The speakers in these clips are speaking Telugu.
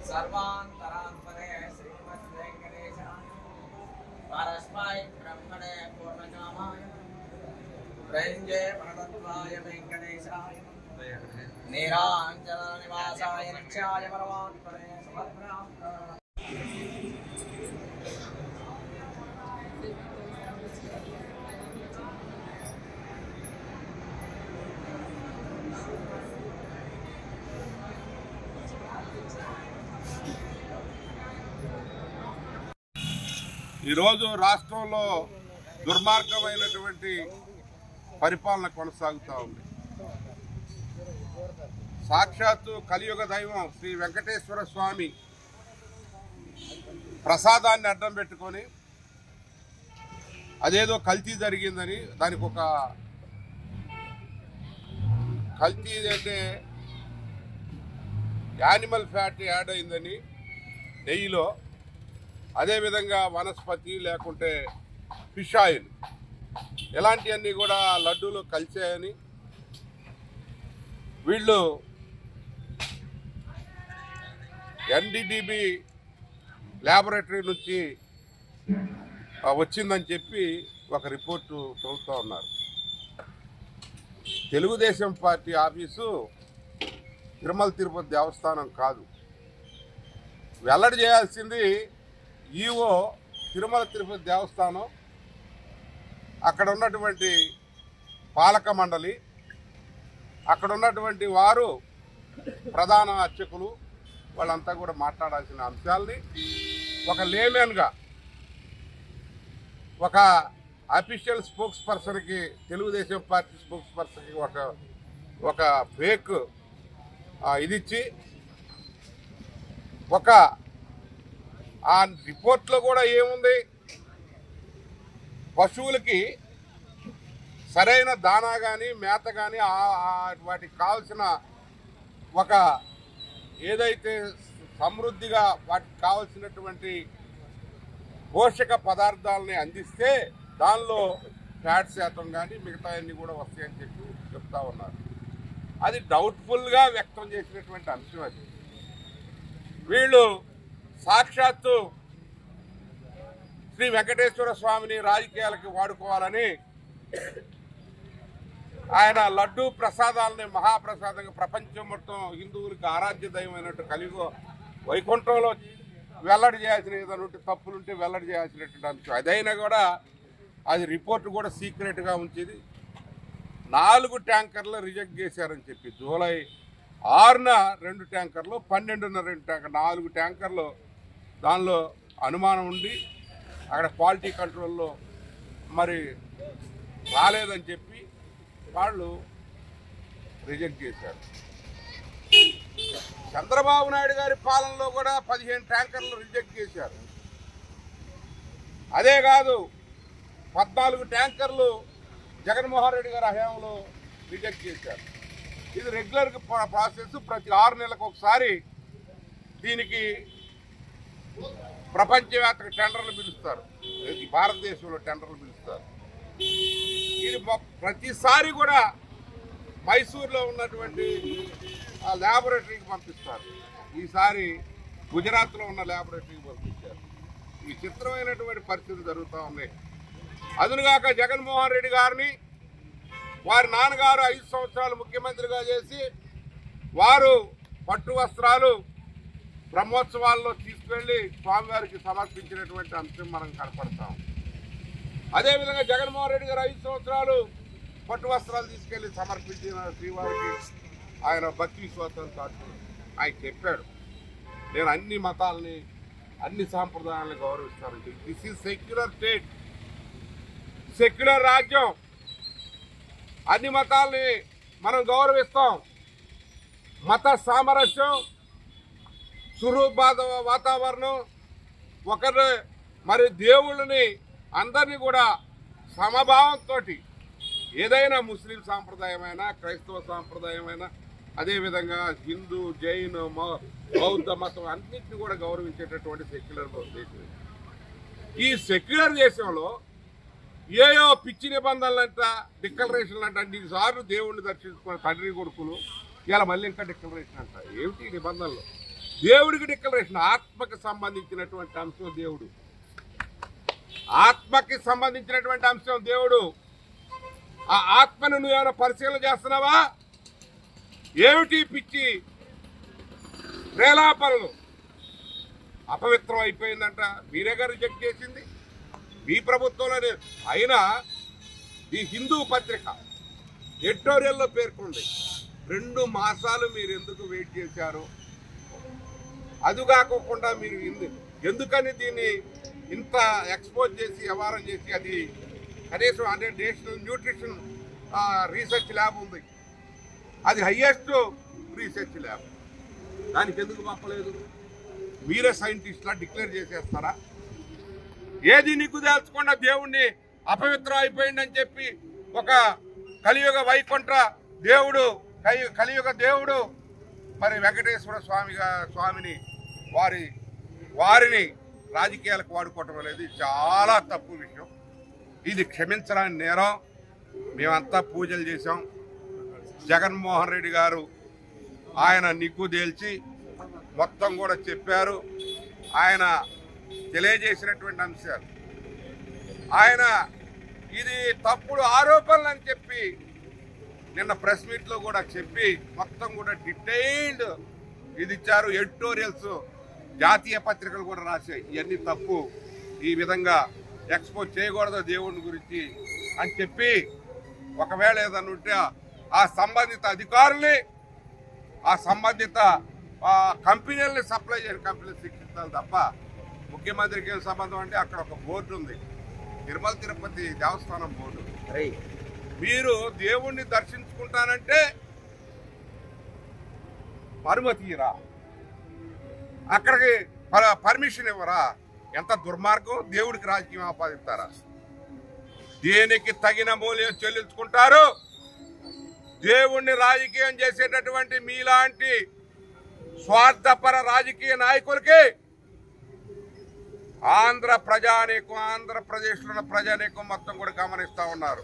सर्वान्तरात्मने श्रीमद्वेङ्कटेशाय परस्मै ब्रह्मणे पूर्णकामाय प्रयुञ्जे प्रणतत्वाय वेङ्कटेशाय नीराञ्जननिवासाय नित्याय परमात्मने समर्पयामि। ఈరోజు రాష్ట్రంలో దుర్మార్గమైనటువంటి పరిపాలన కొనసాగుతూ ఉంది. సాక్షాత్తు కలియుగ దైవం శ్రీ వెంకటేశ్వర స్వామి ప్రసాదాన్ని అడ్డం పెట్టుకొని అదేదో కల్తీ జరిగిందని, దానికి ఒక కల్తీ అంటే యానిమల్ ఫ్యాట్ యాడ్ అయిందని నెయ్యిలో, అదేవిధంగా వనస్పతి లేకుంటే ఫిష్ ఆయిల్ ఇలాంటివన్నీ కూడా లడ్డూలు కలిసాయని వీళ్ళు ఎన్డీడీబీ ల్యాబొరేటరీ నుంచి వచ్చిందని చెప్పి ఒక రిపోర్టు చదువుతూ ఉన్నారు. తెలుగుదేశం పార్టీ ఆఫీసు తిరుమల తిరుపతి దేవస్థానం కాదు. వెల్లడి చేయాల్సింది ఈవో తిరుమల తిరుపతి దేవస్థానం, అక్కడ ఉన్నటువంటి పాలక మండలి, అక్కడ ఉన్నటువంటి వారు ప్రధాన అర్చకులు, వాళ్ళంతా కూడా మాట్లాడాల్సిన అంశాలని ఒక లేమెన్గా ఒక అఫీషియల్ స్పోక్స్ పర్సన్కి, తెలుగుదేశం పార్టీ స్పోక్స్ పర్సన్కి ఒక ఫేక్ ఇదిచ్చి ఒక ఆ రిపోర్ట్లో కూడా ఏముంది, పశువులకి సరైన దానా కానీ మేత కానీ వాటికి కావాల్సిన ఒక ఏదైతే సమృద్ధిగా వాటికి కావాల్సినటువంటి పోషక పదార్థాలని అందిస్తే దానిలో ఫ్యాట్ శాతం కానీ మిగతా అన్నీ కూడా వస్తాయని చెప్పి చెప్తా ఉన్నారు. అది డౌట్ఫుల్గా వ్యక్తం చేసినటువంటి అంశం. అది వీళ్ళు సాక్షాత్తు శ్రీ వెంకటేశ్వర స్వామిని రాజకీయాలకి వాడుకోవాలని ఆయన లడ్డూ ప్రసాదాలని మహాప్రసాదంగా ప్రపంచం మొత్తం హిందువులకి ఆరాధ్య దైవమైనట్టు కలిగి వైకుంఠంలో వెల్లడి చేయాల్సిన ఏదైనా తప్పులుంటే వెల్లడి చేయాల్సినటువంటి అంశం. అదైనా కూడా అది రిపోర్ట్ కూడా సీక్రెట్గా ఉంచేది. 4 ట్యాంకర్లు రిజెక్ట్ చేశారని చెప్పి జూలై 6న 2 ట్యాంకర్లు, 12న 2 ట్యాంకర్లు, 4 ట్యాంకర్లు దానిలో అనుమానం ఉండి అక్కడ క్వాలిటీ కంట్రోల్లో మరి రాలేదని చెప్పి వాళ్ళు రిజెక్ట్ చేశారు. చంద్రబాబు నాయుడు గారి పాలనలో కూడా 15 ట్యాంకర్లు రిజెక్ట్ చేశారు. అదే కాదు 14 ట్యాంకర్లు జగన్మోహన్ రెడ్డి గారి హయాంలో రిజెక్ట్ చేశారు. ఇది రెగ్యులర్ ప్రాసెస్. ప్రతి 6 నెలలకు ఒకసారి దీనికి ప్రపంచవ్యాప్తంగా టెండర్లు పిలుస్తారు, భారతదేశంలో టెండర్లు పిలుస్తారు. ఇది ప్రతిసారి కూడా మైసూర్లో ఉన్నటువంటి ఆ ల్యాబొరేటరీకి పంపిస్తారు. ఈసారి గుజరాత్లో ఉన్న ల్యాబొరేటరీకి పంపించారు. ఈ విచిత్రమైనటువంటి పరిస్థితులు జరుగుతూ ఉన్నాయి. అదునుగాక జగన్మోహన్ రెడ్డి గారిని వారి నాన్నగారు 5 సంవత్సరాలు ముఖ్యమంత్రిగా చేసి వారు పట్టు వస్త్రాలు బ్రహ్మోత్సవాల్లో తీసుకెళ్లి స్వామివారికి సమర్పించినటువంటి అంశం మనం కనపడతాం. అదేవిధంగా జగన్మోహన్ రెడ్డి గారు 5 సంవత్సరాలు పట్టు వస్త్రాలు తీసుకెళ్లి సమర్పించిన శ్రీవారికి ఆయన భక్తి విశ్వాసాలు చాటు ఆయన చెప్పాడు, నేను అన్ని మతాలని అన్ని సాంప్రదాయాలను గౌరవిస్తాను. This is secular state. Secular రాజ్యం, అన్ని మతాల్ని మనం గౌరవిస్తాం. మత సామరస్యం, సురూప వాతావరణం, ఒకరు మరి దేవుళ్ళని అందరినీ కూడా సమభావంతో, ఏదైనా ముస్లిం సాంప్రదాయమైన, క్రైస్తవ సాంప్రదాయమైన, అదేవిధంగా హిందూ, జైన్, బౌద్ధ మతం అన్నింటినీ కూడా గౌరవించేటటువంటి సెక్యులర్ దేశం. ఈ సెక్యులర్ దేశంలో ఏయో పిచ్చి నిబంధనలంట, డిక్లరేషన్లు అంట, 2 సార్లు దేవుణ్ణి దర్శించుకున్న తండ్రి కొడుకులు ఇలా మళ్ళీ ఇంకా డిక్లరేషన్ అంట. ఏమిటి నిబంధనలు? దేవుడికి డిక్లరేషన్, ఆత్మకి సంబంధించినటువంటి అంశం దేవుడు, ఆత్మకి సంబంధించినటువంటి అంశం దేవుడు. ఆ ఆత్మను నువ్వు ఏమైనా పరిశీలన చేస్తున్నావా? ఏమిటి పిచ్చి ప్రేలాపనలు? అపవిత్రం అయిపోయిందంట, మీరేగా రిజెక్ట్ చేసింది మీ ప్రభుత్వంలోనే. అయినా ఈ హిందూ పత్రిక ఎడిటోరియల్లో పేర్కొంది, 2 మాసాలు మీరు ఎందుకు వెయిట్ చేశారు? అదుగాకోకుండా మీరు ఎందుకని దీన్ని ఇంత ఎక్స్పోజ్ చేసి వ్యవహారం చేసి, అది కనీసం అంటే నేషనల్ న్యూట్రిషన్ రీసెర్చ్ ల్యాబ్ ఉంది, అది హయ్యెస్ట్ రీసెర్చ్ ల్యాబ్, దానికి ఎందుకు పంపలేదు? మీరే సైంటిస్ట్లా డిక్లేర్ చేసేస్తారా? ఏది నీకు తెలుసుకుండా దేవుణ్ణి అపవిత్రం అయిపోయిందని చెప్పి ఒక కలియుగ వైకుంఠ దేవుడు, కలియుగ దేవుడు మరి వెంకటేశ్వర స్వామిని వారిని రాజకీయాలకు వాడుకోవటం అనేది చాలా తప్పు విషయం. ఇది క్షమించరాని నేరం. మేమంతా పూజలు చేశాం. జగన్మోహన్ రెడ్డి గారు ఆయన నిగ్గు తేల్చి మొత్తం కూడా చెప్పారు. ఆయన తెలియజేసినటువంటి అంశాలు, ఆయన ఇది తప్పుడు ఆరోపణలు అని చెప్పి నిన్న ప్రెస్ మీట్లో కూడా చెప్పి మొత్తం కూడా డీటెయిల్డ్ ఇది ఇచ్చారు. ఎడిటోరియల్స్ జాతీయ పత్రికలు కూడా రాశాయి, ఇవన్నీ తప్పు, ఈ విధంగా ఎక్స్పోజ్ చేయకూడదు దేవుని గురించి అని చెప్పి. ఒకవేళ ఏదన్నా ఉంటే ఆ సంబంధిత అధికారుల్ని, ఆ సంబంధిత కంపెనీలని సప్లై చేయని కంపెనీలు శిక్షించాలి తప్ప ముఖ్యమంత్రికి ఏం సంబంధం అంటే అక్కడ ఒక బోర్డు ఉంది, తిరుమల తిరుపతి దేవస్థానం బోర్డు. మీరు దేవుణ్ణి దర్శించుకుంటానంటే అనుమతి ఇరా, అక్కడికి పర్మిషన్ ఇవ్వరా? ఎంత దుర్మార్గం! దేవుడికి రాజకీయం ఆపాదిస్తారా? దేనికి తగిన మూల్యం చెల్లించుకుంటారు? దేవుణ్ణి రాజకీయం చేసేటటువంటి మీలాంటి స్వార్థపర రాజకీయ నాయకులకి ఆంధ్రప్రదేశ్లో ఉన్న ప్రజానీకం మొత్తం కూడా గమనిస్తా ఉన్నారు.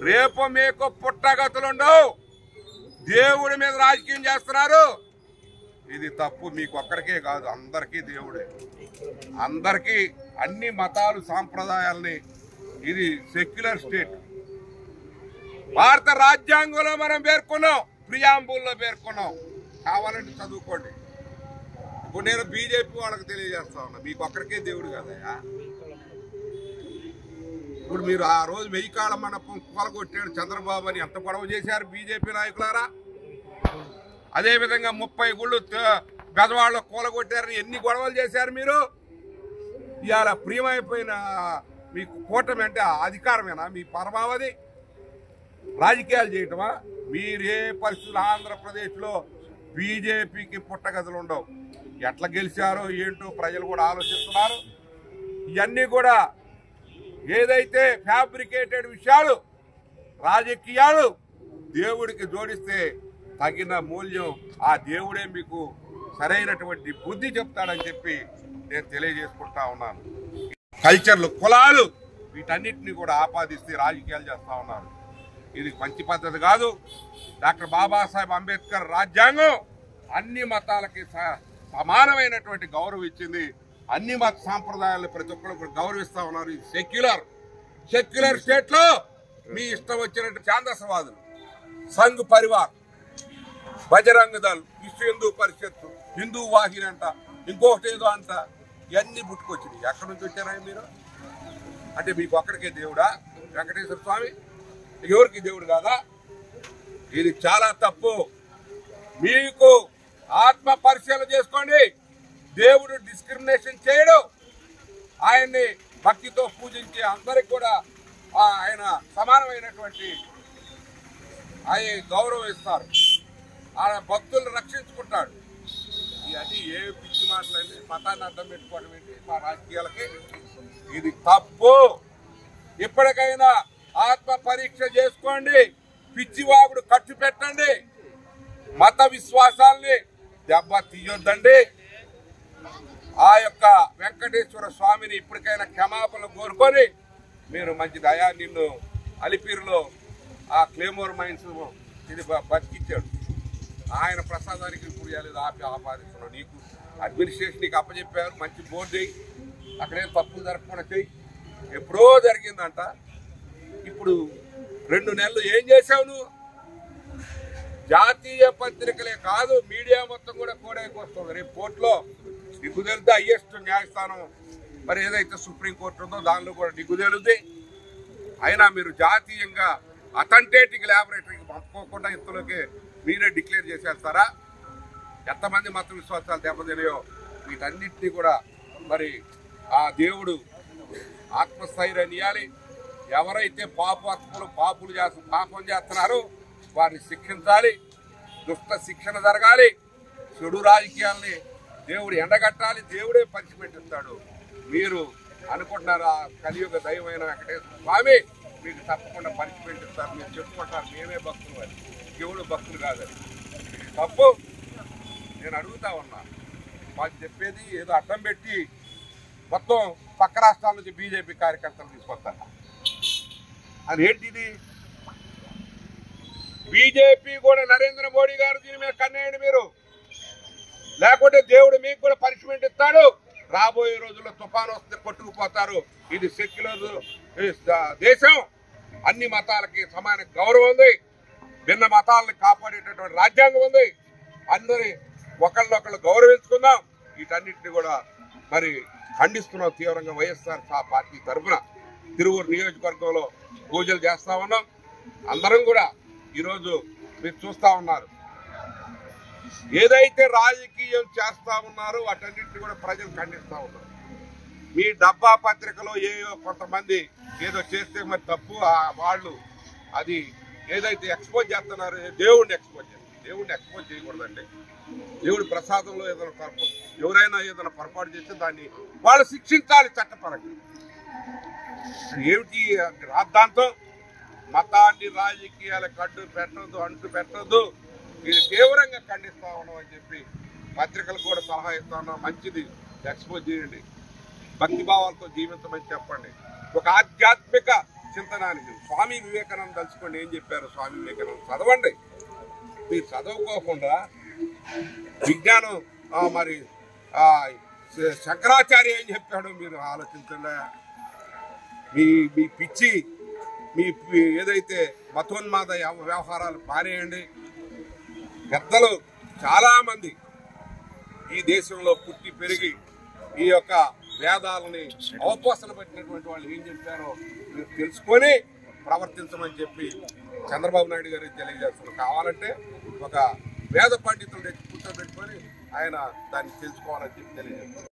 రేపు మీకు పుట్టగతులుండవు, దేవుడి మీద రాజకీయం చేస్తున్నారు. ఇది తప్పు. మీకు ఒక్కడికే కాదు, అందరికీ దేవుడే, అందరికీ, అన్ని మతాలు సాంప్రదాయాల్ని. ఇది సెక్యులర్ స్టేట్. భారత రాజ్యాంగంలో మనం పేర్కొన్నాం, ప్రియాంబుల్లో పేర్కొన్నాం, కావాలంటే చదువుకోండి. ఇప్పుడు నేను బీజేపీ వాళ్ళకి తెలియజేస్తా ఉన్నా, మీకు ఒక్కడికే దేవుడు కదయా. ఇప్పుడు మీరు ఆ రోజు 1000 కాళ్ళ మండపం కూలగొట్టాడు చంద్రబాబు అని ఎంత గొడవ చేశారు బీజేపీ నాయకులారా? అదేవిధంగా 30 గుళ్ళు గజవాళ్ళు కూలగొట్టారని ఎన్ని గొడవలు చేశారు మీరు? ఇవాళ ప్రియమైపోయిన మీకు కూటమి అంటే అధికారమేనా మీ పరమావధి? రాజకీయాలు చేయటమా? మీరే పరిస్థితులు ఆంధ్రప్రదేశ్లో బీజేపీకి పుట్టగదులు ఉండవు. ఎట్లా గెలిచారో ఏంటో ప్రజలు కూడా ఆలోచిస్తున్నారు. ఇవన్నీ కూడా ఏదైతే ఫ్యాబ్రికేటెడ్ విషయాలు, రాజకీయాలు దేవుడికి జోడిస్తే తగిన మూల్యం ఆ దేవుడే మీకు సరైనటువంటి బుద్ధి చెప్తాడని చెప్పి నేను తెలియజేసుకుంటా ఉన్నాను. కల్చర్లు, కులాలు, వీటన్నిటిని కూడా ఆపాదిస్తే రాజకీయాలు చేస్తూ ఉన్నారు. ఇది మంచి పద్ధతి కాదు. డాక్టర్ బాబాసాహెబ్ అంబేద్కర్ రాజ్యాంగం అన్ని మతాలకి సమానమైనటువంటి గౌరవం ఇచ్చింది. అన్ని మత సాంప్రదాయాలను ప్రతి ఒక్కరు గౌరవిస్తూ ఉన్నారు. ఇది సెక్యులర్ స్టేట్ లో మీ ఇష్టం వచ్చినట్టు ఛాందసవాదులు, సంఘ్ పరివార్, బజరంగ దళ్, విశ్వ హిందూ పరిషత్, హిందూ వాహిని అంట, ఇంకొకటి ఏదో అంట, ఇవన్నీ పుట్టుకొచ్చినాయి. ఎక్కడి నుంచి వచ్చారా మీరు? అంటే మీకు ఒక్కడికే దేవుడా వెంకటేశ్వర స్వామి? ఎవరికి దేవుడు కాదా? ఇది చాలా తప్పు. మీకు ఆత్మ పరిశీలన చేసుకోండి. దేవుడు డిస్క్రిమినేషన్ చేయడు. ఆయన్ని భక్తితో పూజించే అందరికి కూడా ఆయన సమానమైనటువంటి ఆయన గౌరవం ఇస్తారు. ఆయన భక్తులను రక్షించుకుంటాడు. అది ఏ పిచ్చి మాటలండి, మతాన్ని అడ్డం పెట్టుకోవడం ఏంటి మా రాజకీయాలకి? ఇది తప్పు. ఇప్పటికైనా ఆత్మ పరీక్ష చేసుకోండి, పిచ్చివాగుడు ఖర్చు పెట్టండి, మత విశ్వాసాల్ని దెబ్బ తీయొద్దండి. ఆ యొక్క వెంకటేశ్వర స్వామిని ఇప్పటికైనా క్షమాపణ కోరుకొని మీరు మంచి దయా నిన్ను అలిపిరిలో ఆ క్లేమోర్ మైన్స్ ఇది బతికించాడు. ఆయన ప్రసాదానికి ఇప్పుడు ఆపాదిస్తున్నాడు. నీకు అడ్మినిస్ట్రేషన్ నీకు అప్పచెప్పారు, మంచి బోర్డు చేయి, అక్కడేం తప్పులు జరగకుండా చెయ్యి. ఎప్పుడో జరిగిందంట. ఇప్పుడు 2 నెలలు ఏం చేసావు నువ్వు? జాతీయ పత్రికలే కాదు, మీడియా మొత్తం కూడా కోడైకి వస్తుంది. రేపు కోర్టులో దిగ్గుదేలుద్ది. హైయెస్ట్ న్యాయస్థానం మరి ఏదైతే సుప్రీంకోర్టు ఉందో దానిలో కూడా దిగ్గుదేలుద్ది. అయినా మీరు జాతీయంగా అథెంటిక్ ల్యాబొరేటరీకి పంపుకోకుండా ఇంతలోకి మీరే డిక్లేర్ చేసేస్తారా? ఎంతమంది మత విశ్వాసాలు దెబ్బతినాయో వీటన్నిటినీ కూడా మరి ఆ దేవుడు ఆత్మస్థైర్యాన్ని ఇవ్వాలి. ఎవరైతే పాపం చేస్తున్నారో వారిని శిక్షించాలి. దుష్ట శిక్షణ జరగాలి. చెడు రాజకీయాల్ని దేవుడు ఎండగట్టాలి. దేవుడే పనిష్మెంట్ ఇస్తాడు. మీరు అనుకుంటున్నారు ఆ కలియుగ దైవమైన వెంకటేశ్వర స్వామి మీకు తప్పకుండా పనిష్మెంట్ ఇస్తారు. మీరు చెప్పుకుంటారు మేమే భక్తులు అని. దేవుడు భక్తులు కాదని. తప్పు. నేను అడుగుతా ఉన్నా, మాకు చెప్పేది ఏదో అడ్డం పెట్టి మొత్తం పక్క రాష్ట్రాల నుంచి బీజేపీ కార్యకర్తలు తీసుకొస్తారు. అది ఏంటిది? బీజేపీ కూడా నరేంద్ర మోడీ గారు దీని మీద కన్నేయండి మీరు, లేకపోతే దేవుడు మీకు కూడా పనిష్మెంట్ ఇస్తాడు. రాబోయే రోజుల్లో తుఫాను వస్తే కొట్టుకుపోతారు. ఇది సెక్యులర్ దేశం. అన్ని మతాలకి సమాన గౌరవం ఉంది. భిన్న మతాలను కాపాడేటటువంటి రాజ్యాంగం ఉంది. అందరి ఒకళ్ళొకళ్ళు గౌరవించుకుందాం. వీటన్నిటిని కూడా మరి ఖండిస్తున్నాం తీవ్రంగా. వైఎస్ఆర్ పార్టీ తరఫున తిరువూరు నియోజకవర్గంలో పూజలు చేస్తా ఉన్నాం. అందరం కూడా ఈరోజు మీరు చూస్తా ఉన్నారు, ఏదైతే రాజకీయం చేస్తా ఉన్నారో వాటన్నిటిని కూడా ప్రజలు ఖండిస్తా ఉన్నారు. మీ డబ్బా పత్రికలో కొంతమంది ఏదో చేస్తే మరి తప్పు, వాళ్ళు అది ఏదైతే ఎక్స్పోజ్ చేస్తున్నారో దేవుడిని ఎక్స్పోజ్ చేయకూడదండి. దేవుడి ప్రసాదంలో ఎవరైనా ఏదైనా పొరపాటు చేస్తే దాన్ని వాళ్ళు శిక్షించాలి చట్టపరంగా. ఏమిటి రాద్ధాంతం? మతాన్ని రాజకీయాలకు అంటు పెట్టద్దు. ఇది తీవ్రంగా ఖండిస్తా ఉన్నాం అని చెప్పి పత్రికలు కూడా సలహా ఇస్తా ఉన్నాం. మంచిది, ఎక్స్పోజ్ చేయండి, భక్తిభావాలతో జీవించమని చెప్పండి. ఒక ఆధ్యాత్మిక చింతనానికి స్వామి వివేకానంద తలుచుకోండి. ఏం చెప్పారు స్వామి వివేకానంద? చదవండి. మీరు చదవుకోకుండా విజ్ఞానం మరి శంకరాచార్య ఏం చెప్పాడు మీరు ఆలోచించండి. మీ పిచ్చి, మీ ఏదైతే మతోన్మాద వ్యవహారాలు పారేయండి. పెద్దలు చాలామంది ఈ దేశంలో పుట్టి పెరిగి ఈ యొక్క వేదాలని అవపోసన పెట్టినటువంటి వాళ్ళు ఏం చెప్పారో మీరు తెలుసుకొని ప్రవర్తించమని చెప్పి చంద్రబాబు నాయుడు గారికి తెలియజేస్తున్నారు. కావాలంటే ఒక వేద పండితులు కూర్చోబెట్టుకొని ఆయన దాన్ని తెలుసుకోవాలని చెప్పి తెలియజేస్తున్నారు.